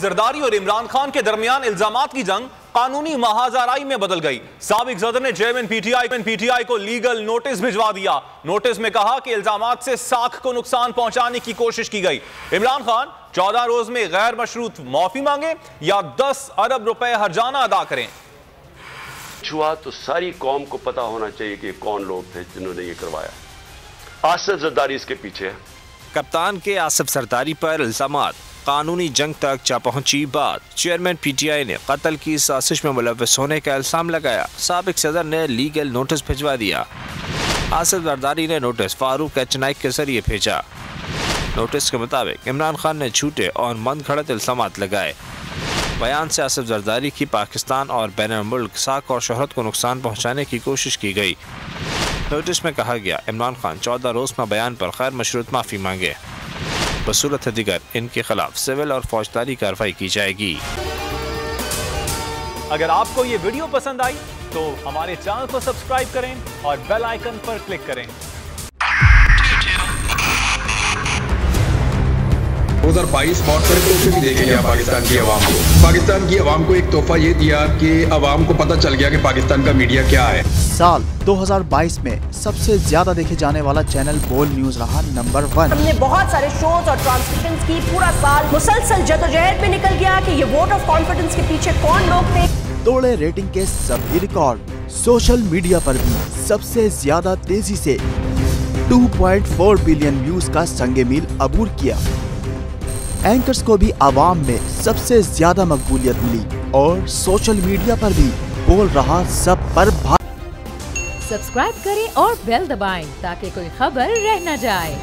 जरदारी और इमरान खान के दरमियान इल्जामात की जंग कानूनी महाजराई में बदल गई। साबिक सदर ने चेयरमैन पीटीआई को लीगल नोटिस भिजवा दिया। नोटिस में कहा कि इल्जामात से साख को नुकसान पहुंचाने की कोशिश की गई। इमरान खान 14 रोज में गैर मशरूत माफी मांगे या 10 अरब रुपए हर्जाना अदा करें। हुआ तो सारी कौम को पता होना चाहिए कि कौन लोग थे जिन्होंने ये करवाया। आसिफ जरदारी इसके पीछे है। कप्तान के आसिफ जरदारी पर इल्जामात, कानूनी जंग तक जा पहुंची बात। चेयरमैन पीटीआई ने कत्ल की साजिश में मुलव्वस होने का इल्जाम लगाया। साबिक सदर ने लीगल नोटिस भिजवा दिया। आसिफ जरदारी ने नोटिस फारूक एच नाइक के जरिए भेजा। नोटिस के मुताबिक इमरान खान ने झूठे और मनगढ़ंत इल्जामात लगाए। बयान से आसिफ जरदारी की पाकिस्तान और बैन-उल-मुल्क साख और शोहरत को नुकसान पहुंचाने की कोशिश की गई। नोटिस में कहा गया इमरान खान 14 रोज में बयान पर गैर मशरूत माफी मांगे। बसूरत दिगर इनके खिलाफ सिविल और फौजदारी कार्रवाई की जाएगी। अगर आपको ये वीडियो पसंद आई तो हमारे चैनल को सब्सक्राइब करें और बेल आइकन पर क्लिक करें। 2022 बहुत सारे तोहफे भी देखे गया पाकिस्तान की आवाम को। पाकिस्तान की आवाम को एक तोहफा ये दिया कि आवाम को पता चल गया कि पाकिस्तान का मीडिया क्या है। साल 2022 में सबसे ज्यादा देखे जाने वाला चैनल बोल न्यूज रहा नंबर 1। हमने बहुत सारे शोज और ट्रांसमिशंस की। पूरा साल मुसलसल जदोजहद में निकल गया कि ये वोट ऑफ कॉन्फिडेंस के पीछे कौन लोग थे। तोड़े रेटिंग के सभी रिकॉर्ड। सोशल मीडिया पर भी सबसे ज्यादा तेजी से 2.4 बिलियन व्यूज का संगे मील अबूर किया। एंकर्स को भी आवाम में सबसे ज्यादा मकबूलियत मिली और सोशल मीडिया पर भी बोल रहा सब पर सब्सक्राइब करें और बेल दबाएं ताकि कोई खबर रह न जाए।